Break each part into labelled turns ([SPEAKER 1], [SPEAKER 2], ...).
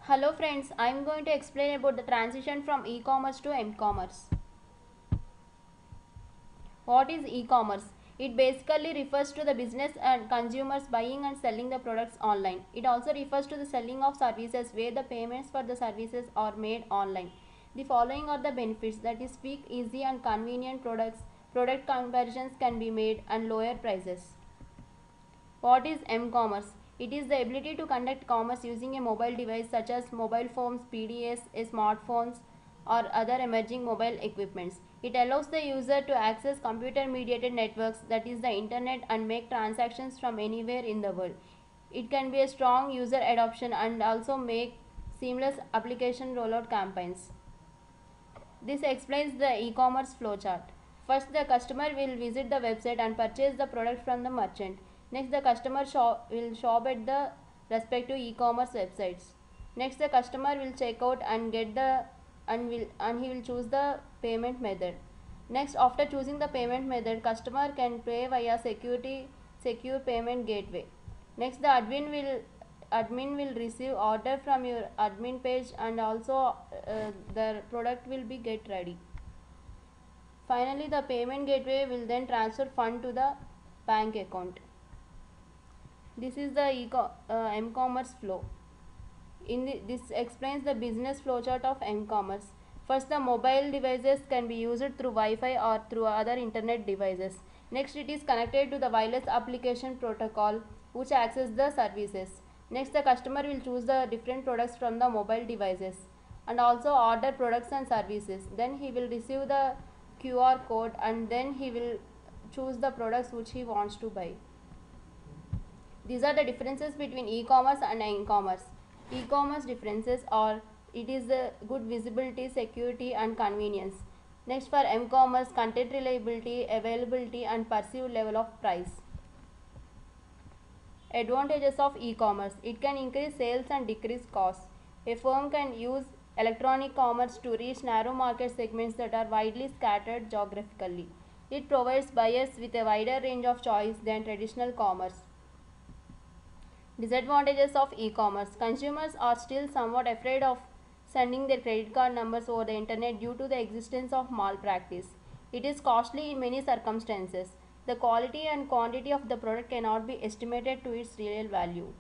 [SPEAKER 1] Hello friends, I am going to explain about the transition from e-commerce to m-commerce. What is e-commerce? It basically refers to the business and consumers buying and selling the products online. It also refers to the selling of services where the payments for the services are made online. The following are the benefits, that is quick, easy and convenient products. Product comparisons can be made and lower prices. What is m-commerce? It is the ability to conduct commerce using a mobile device such as mobile phones, PDS, smartphones, or other emerging mobile equipments. It allows the user to access computer-mediated networks, that is the internet, and make transactions from anywhere in the world. It can be a strong user adoption and also make seamless application rollout campaigns. This explains the e-commerce flowchart. First, the customer will visit the website and purchase the product from the merchant. Next, the customer will shop at the respective e-commerce websites. Next, the customer will check out and get the and he will choose the payment method. Next, after choosing the payment method, customer can pay via secure payment gateway. Next, the admin will receive order from your admin page, and also the product will be get ready. Finally, the payment gateway will then transfer fund to the bank account. This is the m-commerce flow. This explains the business flowchart of m-commerce. First, the mobile devices can be used through Wi-Fi or through other internet devices. Next, it is connected to the wireless application protocol which access the services. Next, the customer will choose the different products from the mobile devices and also order products and services. Then he will receive the QR code and then he will choose the products which he wants to buy. These are the differences between e-commerce and m-commerce. E-commerce differences are it is the good visibility, security and convenience. Next, for m-commerce, content reliability, availability and perceived level of price. Advantages of e-commerce. It can increase sales and decrease costs. A firm can use electronic commerce to reach narrow market segments that are widely scattered geographically. It provides buyers with a wider range of choice than traditional commerce. Disadvantages of e-commerce. Consumers are still somewhat afraid of sending their credit card numbers over the internet due to the existence of malpractice. It is costly in many circumstances. The quality and quantity of the product cannot be estimated to its real value.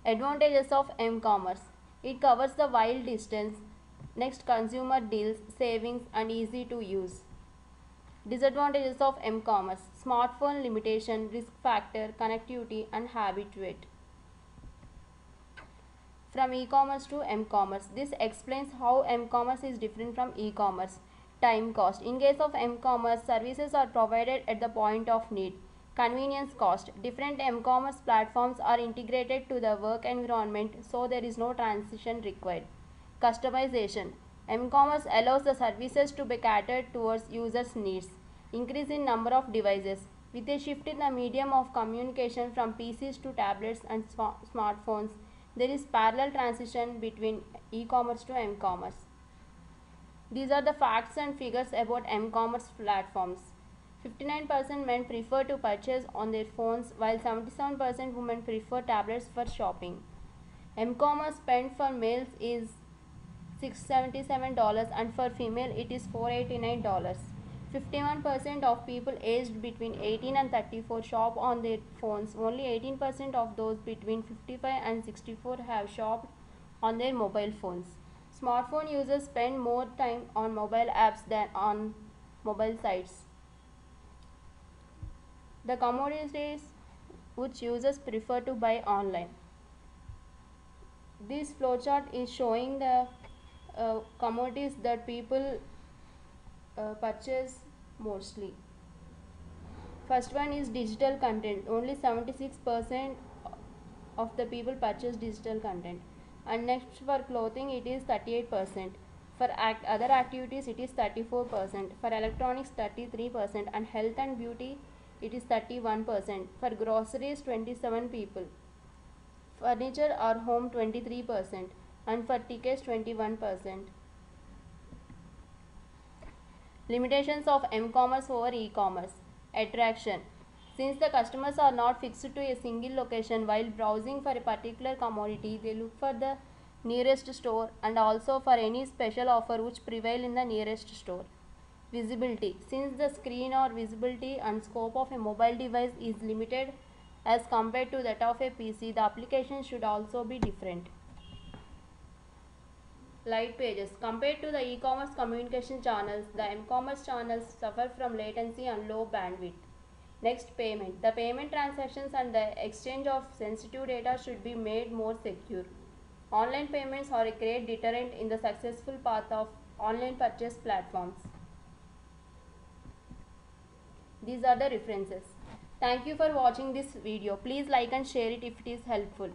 [SPEAKER 1] Advantages of m-commerce. It covers the wide distance. Next, consumer deals, savings and easy to use. Disadvantages of m-commerce: smartphone limitation, risk factor, connectivity and habituate. From e-commerce to m-commerce. This explains how m-commerce is different from e-commerce. Time cost. In case of m-commerce, services are provided at the point of need. Convenience cost. Different m-commerce platforms are integrated to the work environment, so there is no transition required. Customization. M-commerce allows the services to be catered towards users' needs. Increase in number of devices. With a shift in the medium of communication from PCs to tablets and smartphones, there is parallel transition between e-commerce to m-commerce. These are the facts and figures about m-commerce platforms. 59% men prefer to purchase on their phones, while 77% women prefer tablets for shopping. M-commerce spend for males is $677 and for female it is $489. 51% of people aged between 18 and 34 shop on their phones. Only 18% of those between 55 and 64 have shopped on their mobile phones. Smartphone users spend more time on mobile apps than on mobile sites. The commodities which users prefer to buy online. This flowchart is showing the commodities that people purchase mostly. First one is digital content. Only 76% of the people purchase digital content. And next, for clothing it is 38%. For other activities it is 34%. For electronics 33%. And health and beauty it is 31%. For groceries 27 people. Furniture or home 23%. And for tickets 21%. Limitations of m-commerce over e-commerce. Attraction. Since the customers are not fixed to a single location while browsing for a particular commodity, they look for the nearest store and also for any special offer which prevail in the nearest store. Visibility. Since the screen or visibility and scope of a mobile device is limited as compared to that of a PC, the application should also be different. Light pages. Compared to the e-commerce communication channels, the m-commerce channels suffer from latency and low bandwidth. Next, payment. The payment transactions and the exchange of sensitive data should be made more secure. Online payments are a great deterrent in the successful path of online purchase platforms. These are the references. Thank you for watching this video. Please like and share it if it is helpful.